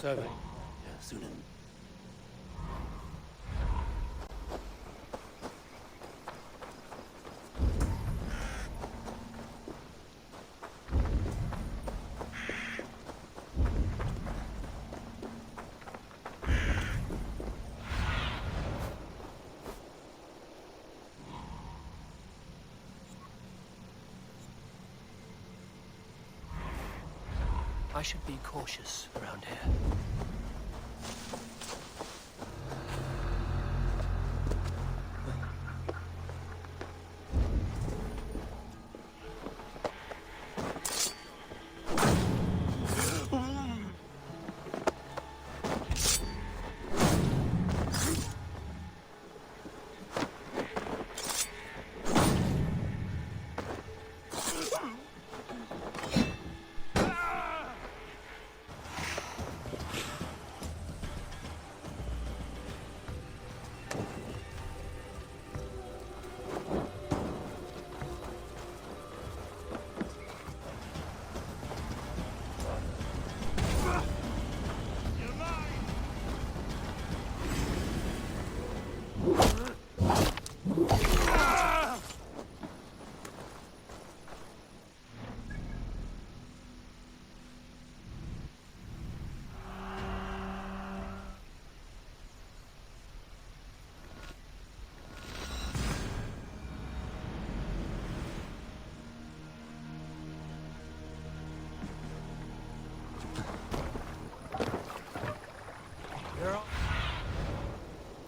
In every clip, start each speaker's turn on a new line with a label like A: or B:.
A: over. Yeah, soon in. I should be cautious around here.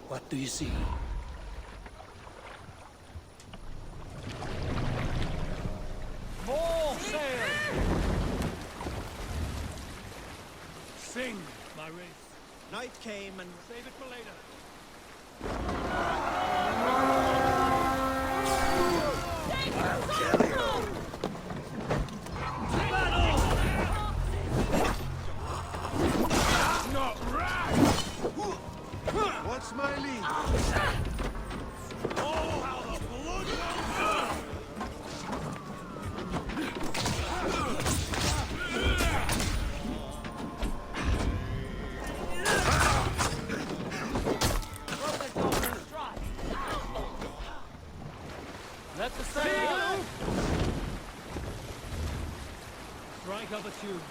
A: What do you see?
B: More sail! Sing, my race.
C: Night came and...
B: Save it for later.
C: What's my lead?
B: Oh, how the blood Let the sail! Strike up a tune.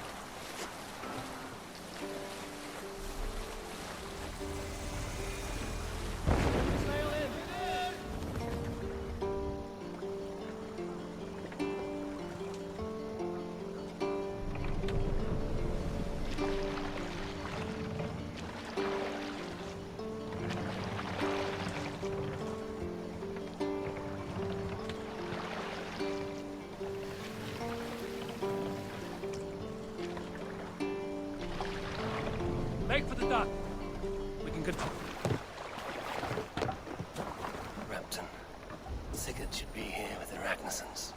B: Make for the dock. We can continue.
A: Repton. Sigurd should be here with the Ragnarsons.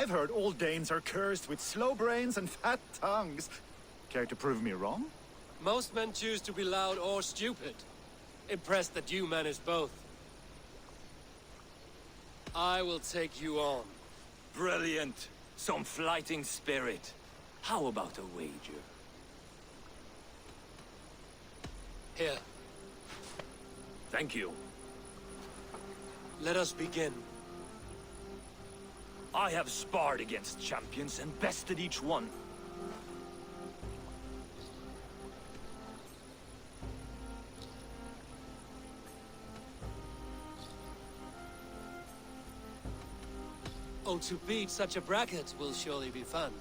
C: I've heard all Danes are cursed with slow brains and fat tongues. Care to prove me wrong?
D: Most men choose to be loud or stupid. Impressed that you manage both. I will take you on.
E: Brilliant. Some fighting spirit. How about a wager?
D: Here,
E: Thank you.
D: let us begin.
E: I have sparred against champions and bested each one.
D: Oh, to beat such a bracket will surely be fun.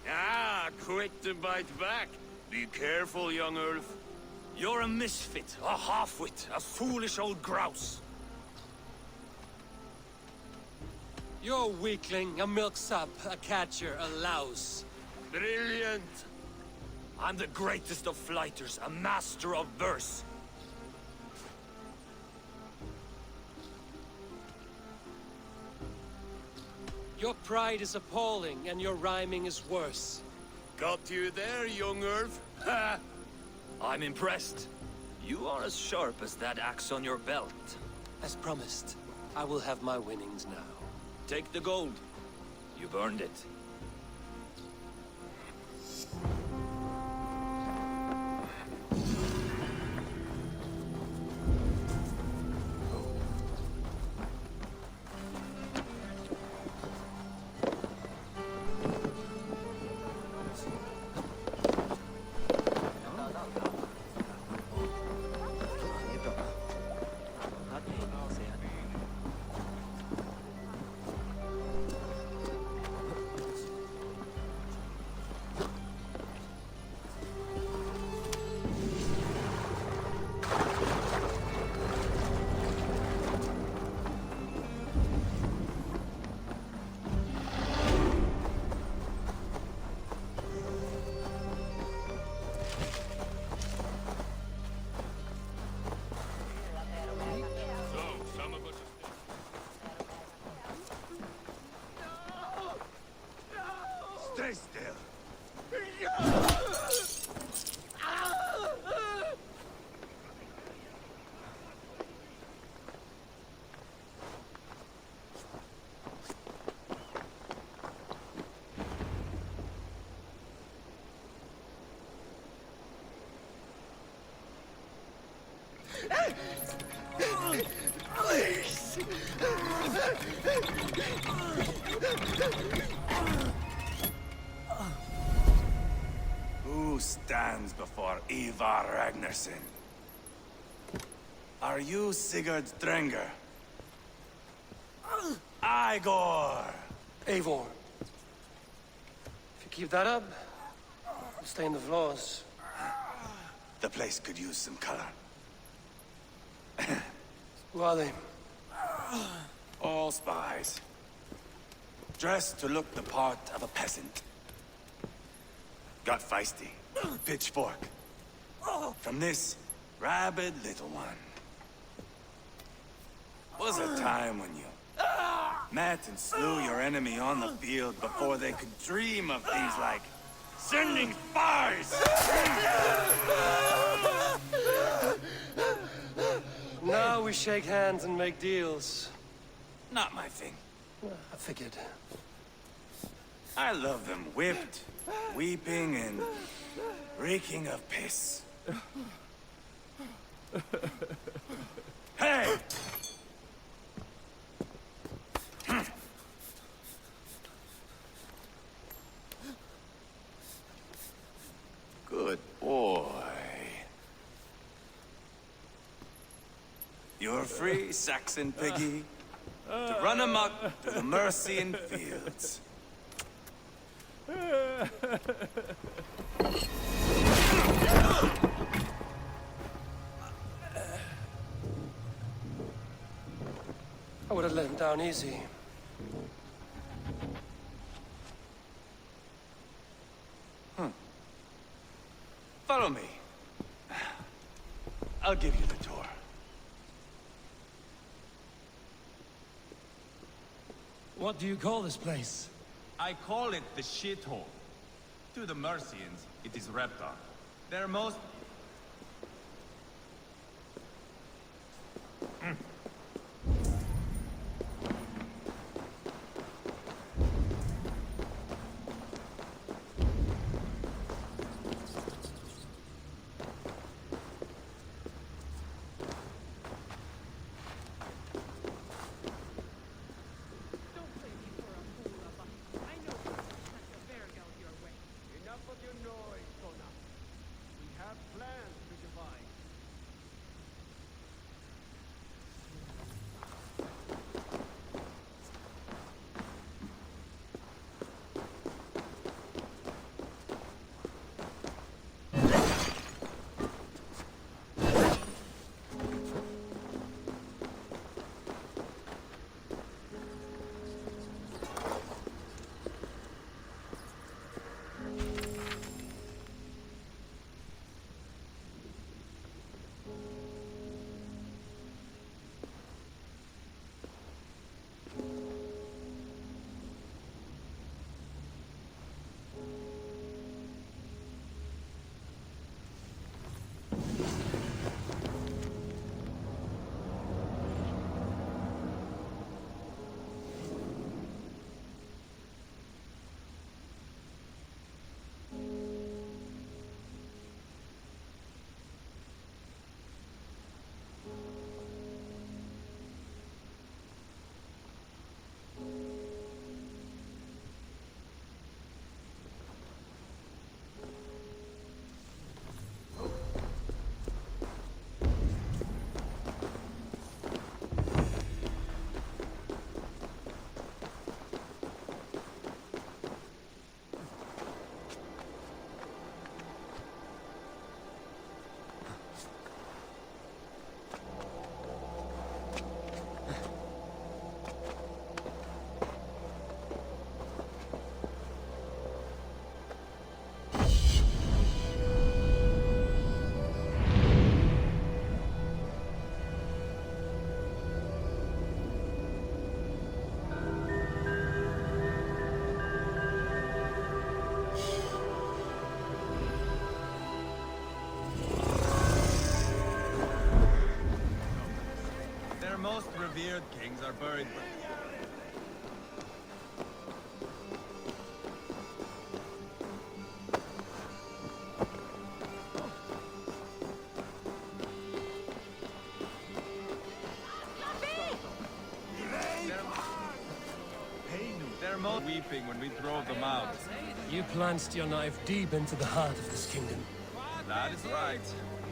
E: Ah, quick to bite back. Be careful, young Ulf. You're a misfit, a half-wit, a foolish old grouse.
D: You're a weakling, a milksop, a catcher, a louse.
E: Brilliant! I'm the greatest of flighters, a master of verse.
D: Your pride is appalling, and your rhyming is worse.
E: Got you there, young Irv? Ha! I'm impressed. You are as sharp as that axe on your belt.
D: As promised, I will have my winnings now.
E: Take the gold. You've earned it.
C: Stay still. Please. Who stands before Ivar Ragnarsson? Are you Sigurd Drenger? Igor!
B: Eivor. If you keep that up, you'll stay in the floors.
C: The place could use some color.
B: Who are they?
C: All spies. Dressed to look the part of a peasant. Got feisty. Pitchfork. From this rabid little one. Was a time when you met and slew your enemy on the field before they could dream of things like sending spies!
B: Now we shake hands and make deals.
C: Not my thing.
B: I figured.
C: I love them whipped, weeping, and reeking of piss. Hey! Good boy. You're free, Saxon piggy, to run amok through the Mercian fields.
B: I would have let him down easy.
C: Follow me. I'll give you the tour.
B: What do you call this place?
F: I call it the shithole. To the Mercians, it is Reptar. Their most...
G: Enough of your noise, Kona. We have
F: Most revered kings are buried. They're most weeping when we drove them out.
B: You plunged your knife deep into the heart of this kingdom.
F: That is right.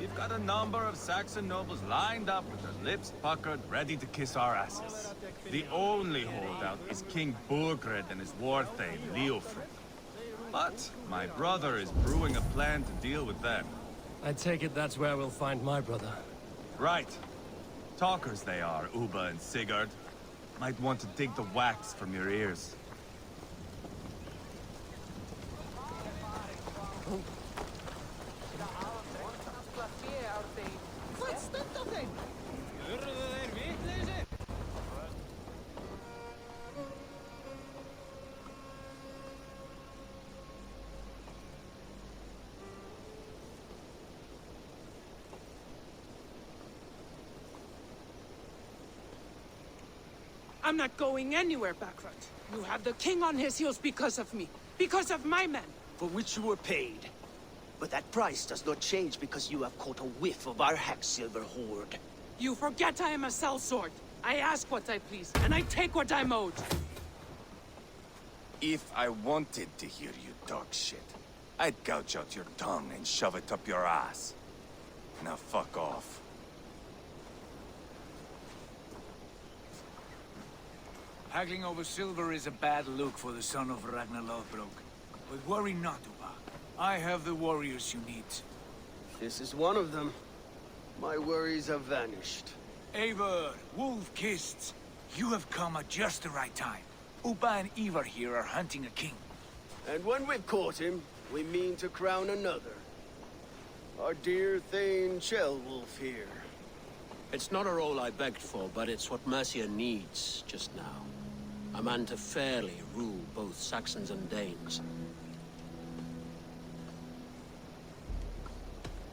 F: We've got a number of Saxon nobles lined up with their lips puckered, ready to kiss our asses. The only holdout is King Burgred and his war thane, Leofric. But my brother is brewing a plan to deal with them.
B: I take it that's where we'll find my brother.
F: Right. Talkers they are, Uba and Sigurd. Might want to dig the wax from your ears.
G: I'm not going anywhere, Backrot. You have the king on his heels because of me. Because of my men.
H: For which you were paid. But that price does not change because you have caught a whiff of our Hacksilver hoard.
G: You forget I am a sellsword. I ask what I please, and I take what I'm owed.
C: If I wanted to hear you talk shit, I'd gouge out your tongue and shove it up your ass. Now fuck off.
I: Haggling over silver is a bad look for the son of Ragnar Lothbrok. But worry not, Uba. I have the warriors you need.
H: This is one of them. My worries have vanished.
I: Eivor, Wolf-Kissed, you have come at just the right time. Uba and Ivar here are hunting a king.
H: And when we've caught him, we mean to crown another. Our dear Thane Ceolwulf here.
A: It's not a role I begged for, but it's what Mercia needs just now. A man to fairly rule both Saxons and Danes.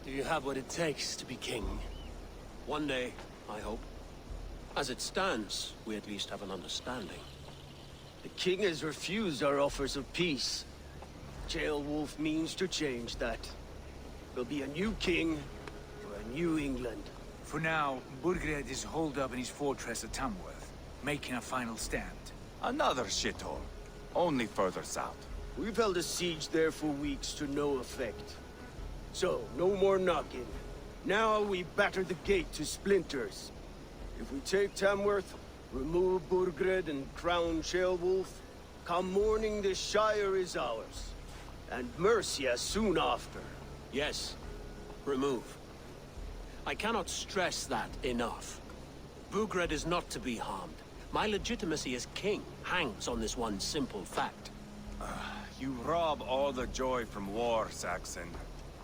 B: Do you have what it takes to be king?
A: One day, I hope. As it stands, we at least have an understanding.
H: The king has refused our offers of peace. Ceolwulf means to change that. There'll be a new king for a new England.
I: For now, Burgred is holed up in his fortress at Tamworth, making a final stand.
C: Another shithole. Only further south.
H: We've held a siege there for weeks to no effect. So, no more knocking. Now we batter the gate to splinters. If we take Tamworth, remove Burgred and crown Ceolwulf, come morning the Shire is ours. And Mercia soon after.
A: Yes, remove. I cannot stress that enough. Burgred is not to be harmed. My legitimacy as king hangs on this one simple fact.
C: You rob all the joy from war, Saxon.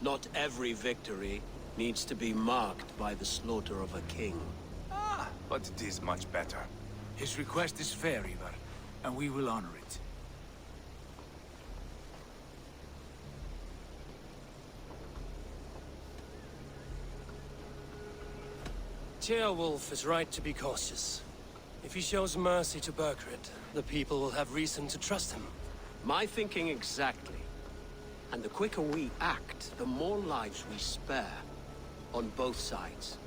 A: Not every victory needs to be marked by the slaughter of a king.
C: But it is much better.
I: His request is fair, Ivar, and we will honor it.
B: Tearwolf is right to be cautious. If he shows mercy to Burgred, the people will have reason to trust him.
A: My thinking exactly. And the quicker we act, the more lives we spare. On both sides.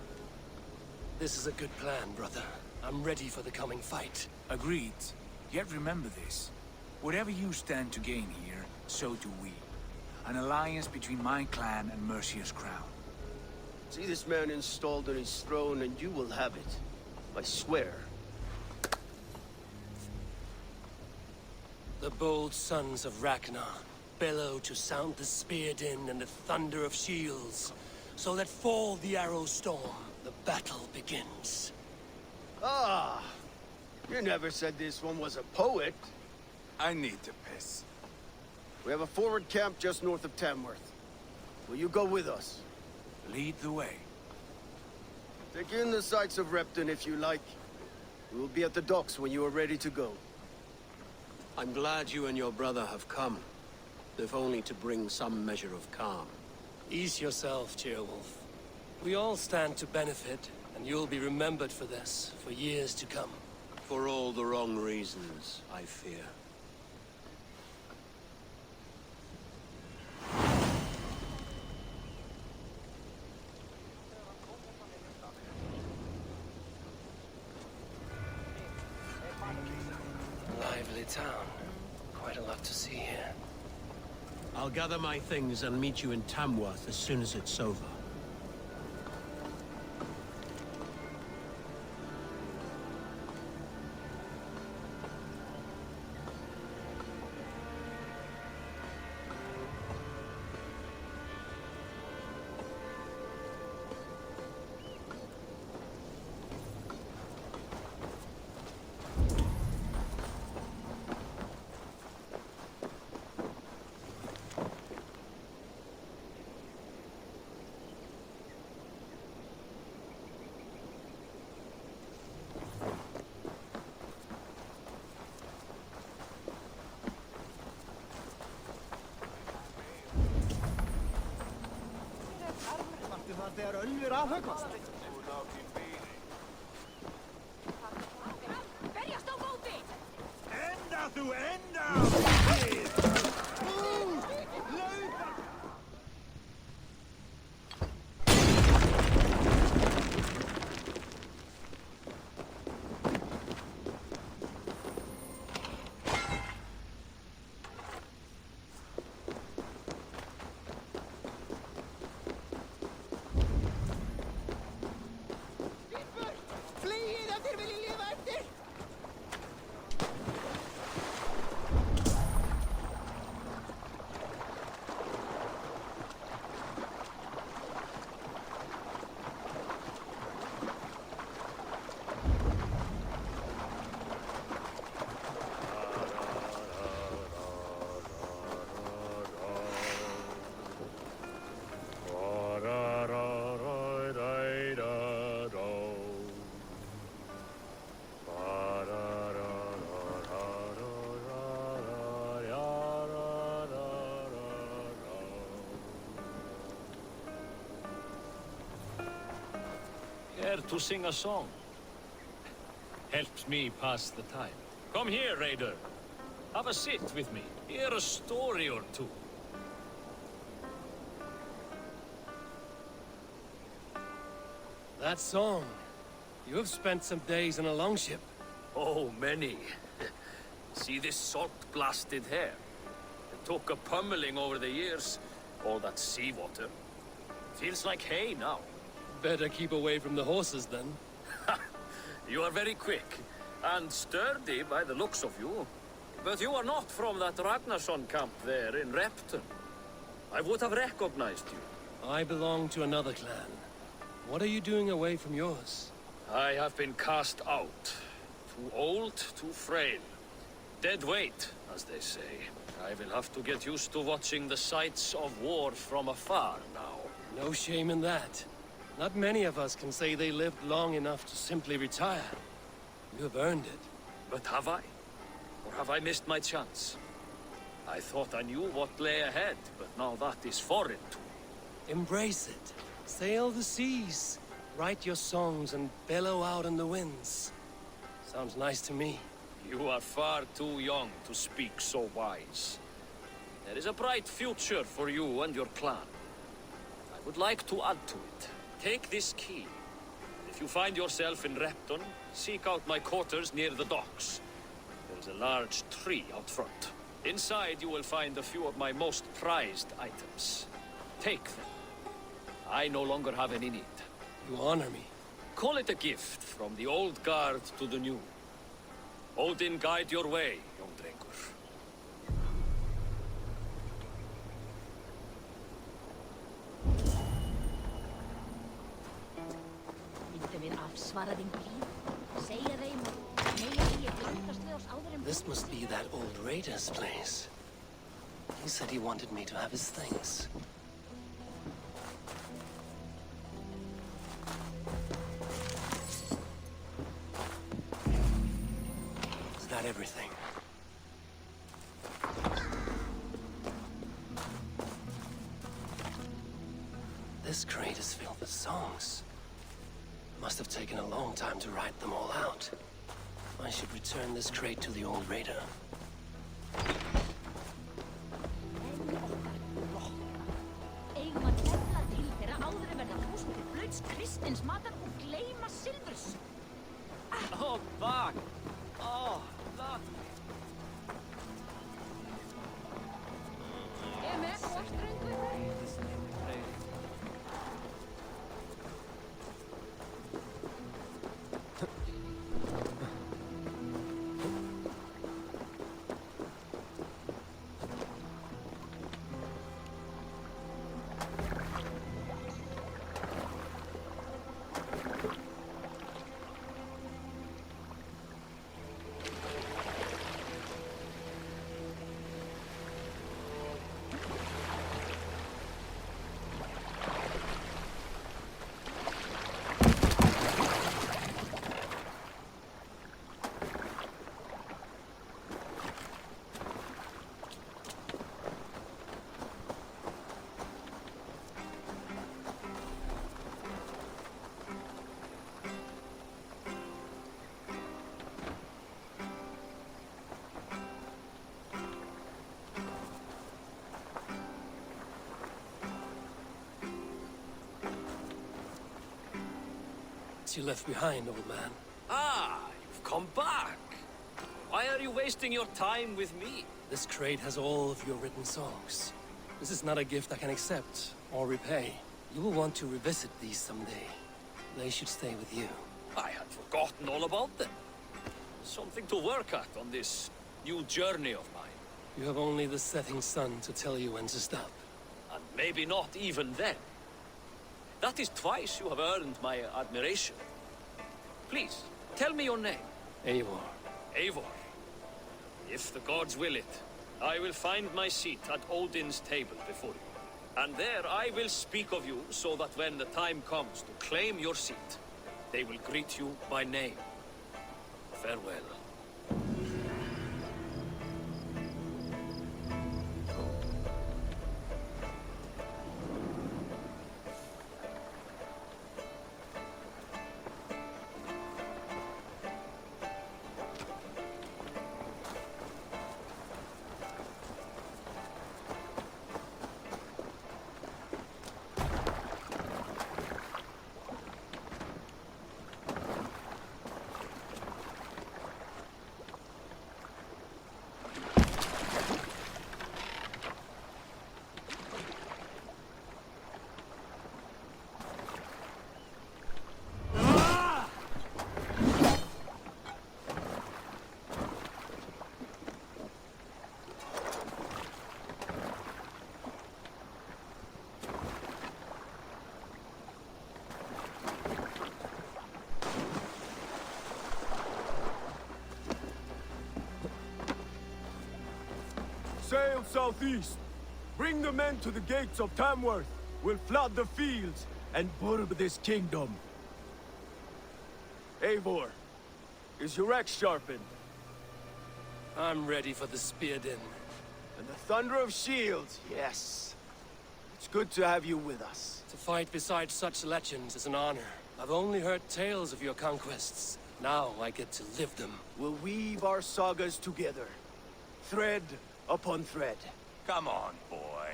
B: This is a good plan, brother. I'm ready for the coming fight.
I: Agreed. Yet remember this. Whatever you stand to gain here, so do we. An alliance between my clan and Mercia's crown.
H: See this man installed on his throne and you will have it. I swear.
B: The bold sons of Ragnar bellow to sound the spear din and the thunder of shields. So let fall the arrow storm. The battle begins.
H: Ah! You never said this one was a poet.
C: I need to piss.
H: We have a forward camp just north of Tamworth. Will you go with us?
I: Lead the way.
H: Take in the sights of Repton if you like. We will be at the docks when you are ready to go.
A: I'm glad you and your brother have come. If only to bring some measure of calm.
B: Ease yourself, Tearwolf. We all stand to benefit, and you'll be remembered for this, for years to come.
A: For all the wrong reasons, I fear.
B: Lively town. Quite a lot to see here.
A: I'll gather my things and meet you in Tamworth as soon as it's over.
J: Berjast á móti!
C: Enda þú enda!
E: Care to sing a song? Helps me pass the time. Come here, Raider. Have a sit with me. Hear a story or two.
B: That song. You have spent some days on a longship.
E: Oh, many. See this salt-blasted hair? It took a pummeling over the years. All that seawater. Feels like hay now.
B: Better keep away from the horses, then.
E: You are very quick. And sturdy by the looks of you. But you are not from that Ragnarsson camp there in Repton. I would have recognized you.
B: I belong to another clan. What are you doing away from yours?
E: I have been cast out. Too old, too frail. Dead weight, as they say. I will have to get used to watching the sights of war from afar now.
B: No shame in that. Not many of us can say they lived long enough to simply retire. You have earned it.
E: But have I? Or have I missed my chance? I thought I knew what lay ahead, but now that is foreign to me.
B: Embrace it. Sail the seas. Write your songs and bellow out in the winds. Sounds nice to me.
E: You are far too young to speak so wise. There is a bright future for you and your clan. I would like to add to it. Take this key. If you find yourself in Repton, seek out my quarters near the docks. There is a large tree out front. Inside you will find a few of my most prized items. Take them. I no longer have any need.
B: You honor me.
E: Call it a gift from the old guard to the new. Odin guide your way, young drengur.
B: This must be that old raider's place. He said he wanted me to have his things. Is that everything? This crate is filled with songs. Must have taken a long time to write them all out. I should return this crate to the old raider.
D: Oh, fuck! Oh, look!
B: You left behind, old man.
E: Ah, you've come back. Why are you wasting your time with me?
B: This crate has all of your written songs. This is not a gift I can accept or repay. You will want to revisit these someday. They should stay with you.
E: I had forgotten all about them. Something to work at on this new journey of mine.
B: You have only the setting sun to tell you when to stop.
E: And maybe not even then. That is twice you have earned my admiration. Please, tell me your name.
B: Eivor.
E: Eivor. If the gods will it, I will find my seat at Odin's table before you. And there I will speak of you so that when the time comes to claim your seat, they will greet you by name. Farewell.
H: Sail southeast. Bring the men to the gates of Tamworth. We'll flood the fields and burn this kingdom. Eivor, is your axe sharpened?
B: I'm ready for the spear din.
H: And the thunder of shields, yes. It's good to have you with us.
B: To fight beside such legends is an honor. I've only heard tales of your conquests. Now I get to live them.
H: We'll weave our sagas together, thread upon thread.
C: Come on, boy.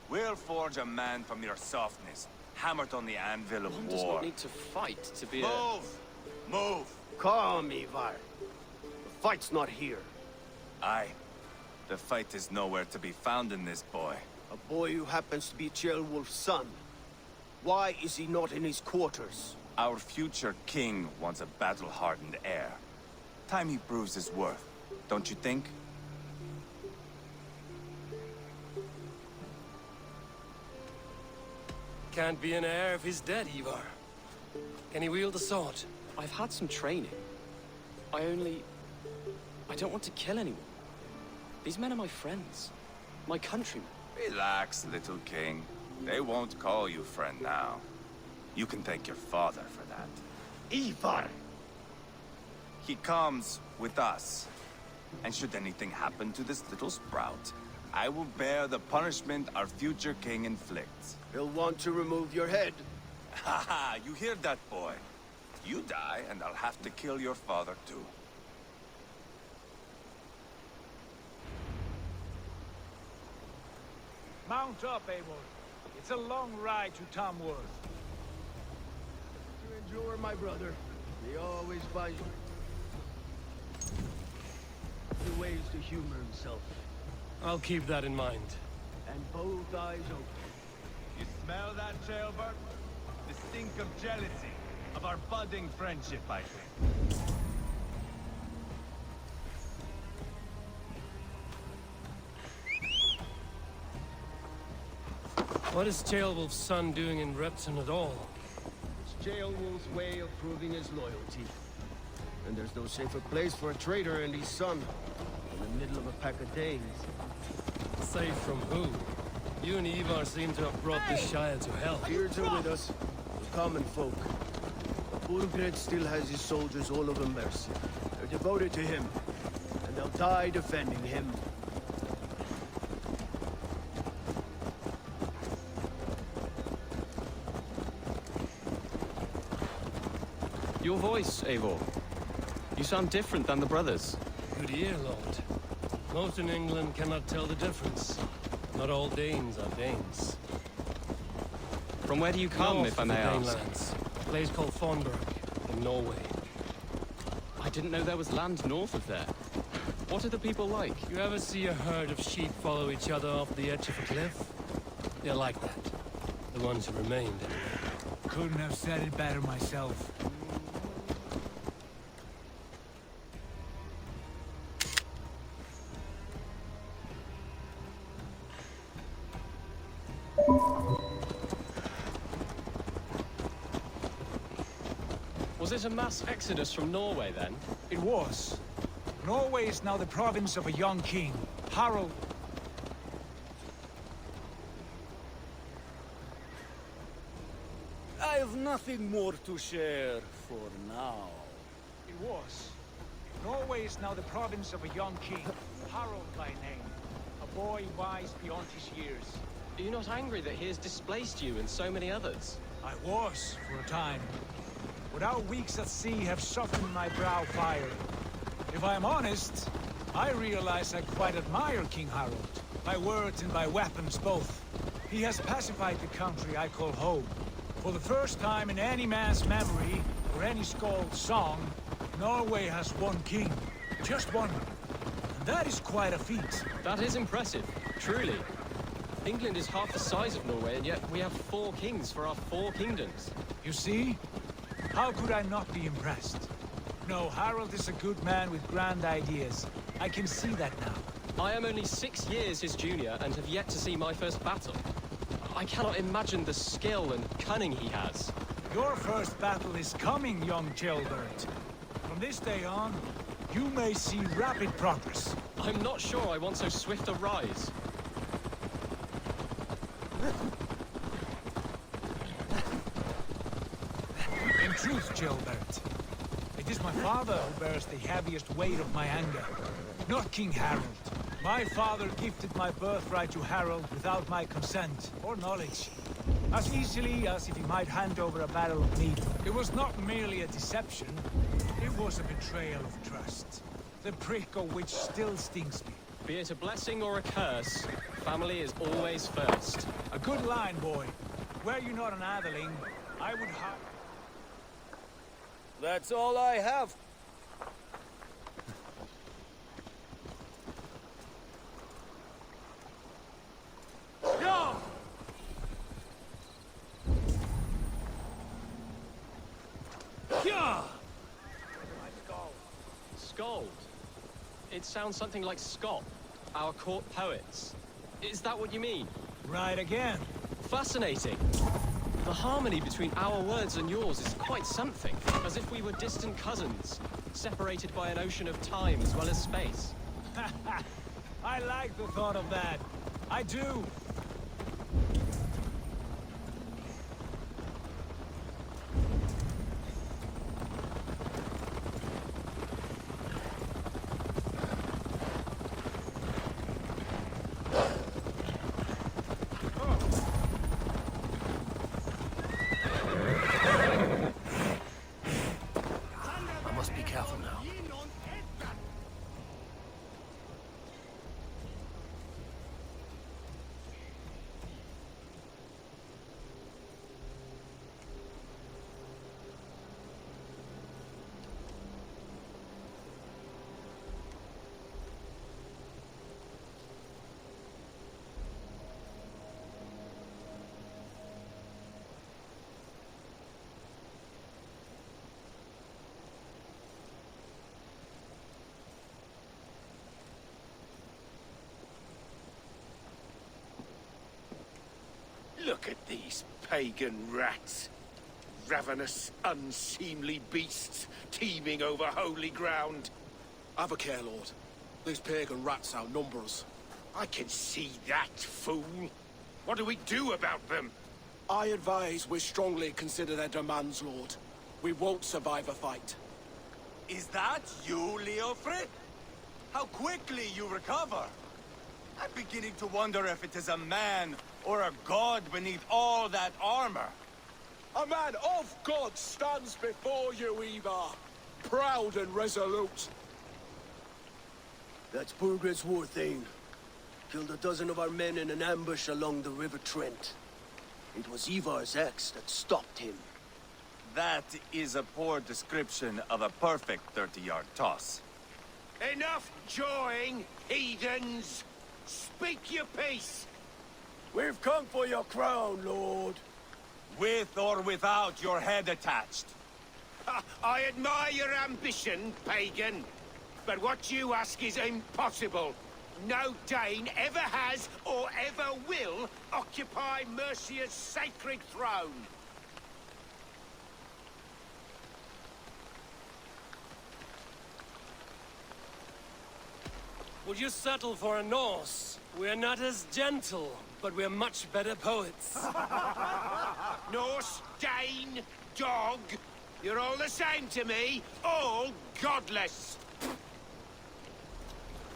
C: We'll forge a man from your softness, hammered on the anvil of
D: One does
C: war.
D: not need to fight to be
C: Move! Move!
H: Calm, Ivar. The fight's not here.
C: Aye. The fight is nowhere to be found in this boy.
H: A boy who happens to be Ceolwulf's son. Why is he not in his quarters?
C: Our future king wants a battle-hardened heir. Time he proves his worth, don't you think?
B: Can't be an heir if he's dead, Ivar. Can he wield a sword?
D: I've had some training. I don't want to kill anyone. These men are my friends. My countrymen.
C: Relax, little king. They won't call you friend now. You can thank your father for that.
H: Ivar!
C: He comes with us. And should anything happen to this little sprout, I will bear the punishment our future king inflicts.
H: He'll want to remove your head.
C: Haha, you hear that, boy? You die, and I'll have to kill your father, too.
I: Mount up, Eivor. It's a long ride to Tamworth.
H: To endure, my brother. He always finds the ways to humor himself.
B: I'll keep that in mind.
H: And both eyes open.
F: You smell that, Jailbird? The stink of jealousy, of our budding friendship, I think.
B: What is Ceolwulf's son doing in Repton at all?
H: It's Ceolwulf's way of proving his loyalty. And there's no safer place for a traitor and his son in the middle of a pack of Danes.
B: Safe from who? You and Ivar seem to have brought this Shire to hell.
H: Beards are with us, the common folk. But Burgred still has his soldiers all over Mercia. They're devoted to him, and they'll die defending him.
D: Your voice, Eivor. You sound different than the brothers.
B: Good ear, Lord. Most in England cannot tell the difference. Not all Danes are Danes.
D: From where do you come,
B: North
D: if I
B: of
D: may
B: the
D: ask?
B: Danelands, a place called Thornburg, in Norway.
D: I didn't know there was land north of there. What are the people like?
B: You ever see a herd of sheep follow each other off the edge of a cliff? They're like that. The ones who remained, anyway.
I: Couldn't have said it better myself.
D: Was it a mass exodus from Norway, then?
I: It was. Norway is now the province of a young king, Harald.
K: I have nothing more to share for now.
I: It was. Norway is now the province of a young king, Harald by name. A boy wise beyond his years.
D: Are you not angry that he has displaced you and so many others?
I: I was, for a time. But our weeks at sea have softened my brow fire. If I am honest, I realize I quite admire King Harald. By words and by weapons both. He has pacified the country I call home. For the first time in any man's memory, or any skald's song, Norway has one king. Just one. And that is quite a feat.
D: That is impressive, truly. England is half the size of Norway, and yet we have 4 kings for our 4 kingdoms.
I: You see? How could I not be impressed? No, Harald is a good man with grand ideas. I can see that now.
D: I am only 6 years his junior and have yet to see my first battle. I cannot imagine the skill and cunning he has.
I: Your first battle is coming, young Ceolbert. From this day on, you may see rapid progress.
D: I'm not sure I want so swift a rise.
I: In truth, Ceolbert, it is my father who bears the heaviest weight of my anger, not King Harald. My father gifted my birthright to Harald without my consent or knowledge. As easily as if he might hand over a barrel of meat. It was not merely a deception. It was a betrayal of trust. The prick of which still stings me.
D: Be it a blessing or a curse, family is always first.
I: A good line, boy. Were you not an atheling, I would have...
K: That's all I have.
D: Scold. It sounds something like Scott, our court poets. Is that what you mean?
I: Right again.
D: Fascinating. The harmony between our words and yours is quite something, as if we were distant cousins, separated by an ocean of time as well as space.
I: I like the thought of that. I do.
H: Look at these pagan rats. Ravenous, unseemly beasts teeming over holy ground.
L: Have a care, Lord. These pagan rats outnumber us.
H: I can see that, fool. What do we do about them?
L: I advise we strongly consider their demands, Lord. We won't survive a fight.
C: Is that you, Leofrid? How quickly you recover! I'm beginning to wonder if it is a man or a god beneath all that armor.
L: A man of God stands before you, Eva. Proud and resolute.
H: That's Burgred's war thane. Killed a dozen of our men in an ambush along the River Trent. It was Ivar's axe that stopped him.
C: That is a poor description of a perfect 30-yard toss.
H: Enough jawing, heathens! Speak your piece! We've come for your crown, Lord.
C: With or without your head attached.
H: I admire your ambition, pagan. But what you ask is impossible. No Dane ever has or ever will occupy Mercia's sacred throne.
B: Would you settle for a Norse? We're not as gentle, but we're much better poets.
H: Norse, Dane, dog. You're all the same to me. All godless.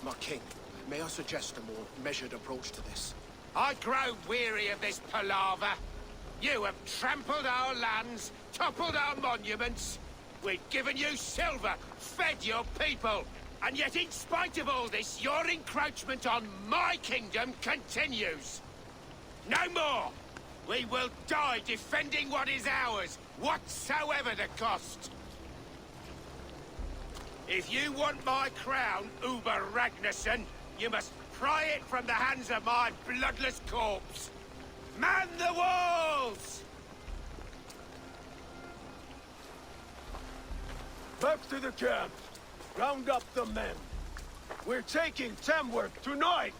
L: My king, may I suggest a more measured approach to this?
H: I grow weary of this palaver. You have trampled our lands, toppled our monuments. We've given you silver, fed your people. And yet, in spite of all this, your encroachment on my kingdom continues. No more! We will die defending what is ours, whatsoever the cost. If you want my crown, Uber Ragnarsson, you must pry it from the hands of my bloodless corpse. Man the walls! Back to the camp. Round up the men. We're taking Tamworth tonight!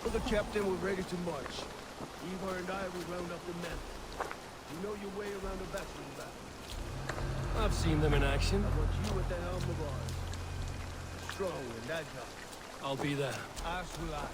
H: For the captain, we're ready to march. Ivar and I will round up the men. You know your way around a battering ram.
B: I've seen them in action.
H: I want you at that helm of ours. Strong and agile.
B: I'll be there.
I: As will I.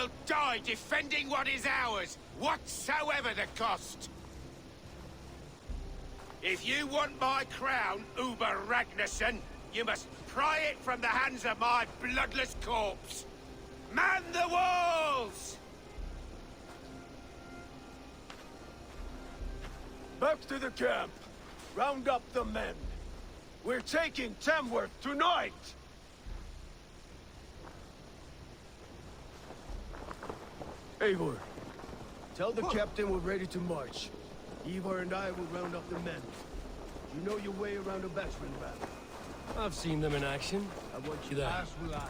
C: will die defending what is ours, whatsoever the cost. If you want my crown, Uber Ragnarsson, you must pry it from the hands of my bloodless corpse. Man the walls!
H: Back to the camp. Round up the men. We're taking Tamworth tonight! Eivor, tell the captain we're ready to march. Ivar and I will round up the men. You know your way around a battering ram.
B: I've seen them in action.
H: I want you
B: There.
H: to ask will I.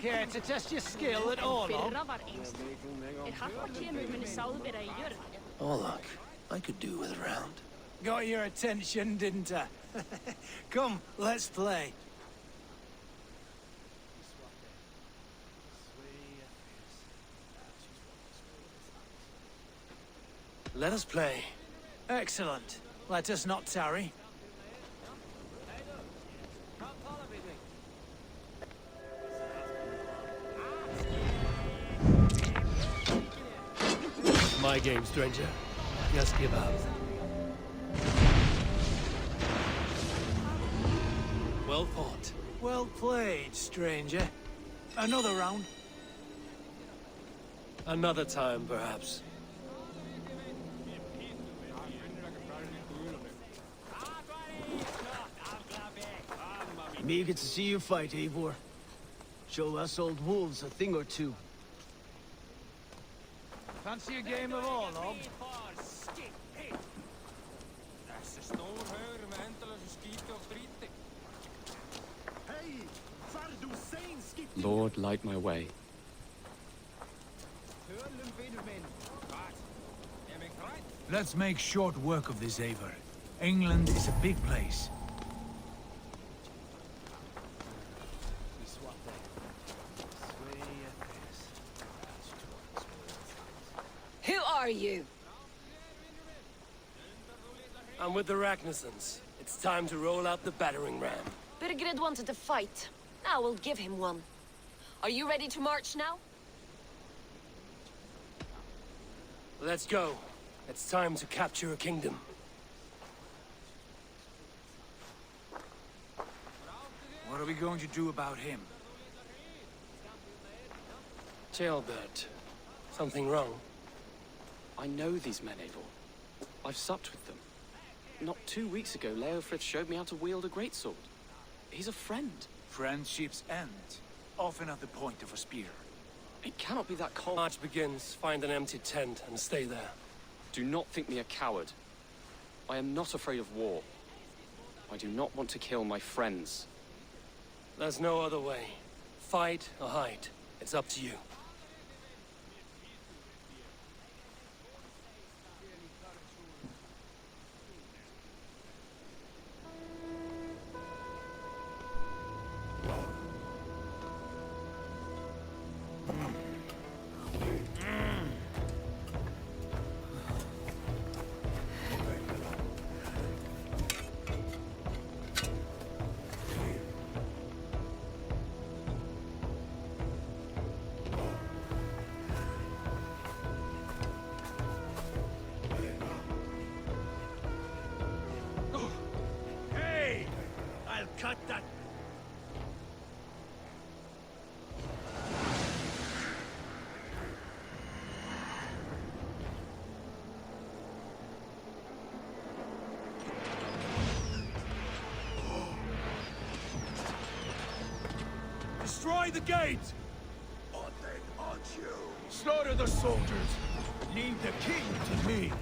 I: Care to test your skill at all,
B: Orlok, I could do with a round.
I: Got your attention, didn't I? Come, let's play.
B: Let us play.
I: Excellent. Let us not tarry.
B: My game, stranger. Just give up. Well fought.
I: Well played, stranger. Another round.
B: Another time, perhaps.
H: I'm eager to see you fight, Eivor. Show us old wolves a thing or two.
I: Fancy a game of all, Ob?
M: Lord, light my way.
I: Let's make short work of this, Eivor. England is a big place.
J: Who are you?
B: I'm with the Ragnarsons. It's time to roll out the battering ram.
J: Birgred wanted to fight. Now we'll give him one. Are you ready to march now?
B: Let's go. It's time to capture a kingdom.
I: What are we going to do about him?
B: Jailbird. Something wrong?
M: I know these men, Eivor. I've supped with them. Not 2 weeks ago, Leofrith showed me how to wield a greatsword. He's a friend.
I: Friendships end, often at the point of a spear.
M: It cannot be that cold.
B: March begins. Find an empty tent and stay there.
M: Do not think me a coward. I am not afraid of war. I do not want to kill my friends.
B: There's no other way. Fight or hide. It's up to you.
C: Cut that!
L: Destroy the gate!
C: What then, aren't you?
L: Slaughter the soldiers. Leave the king to me.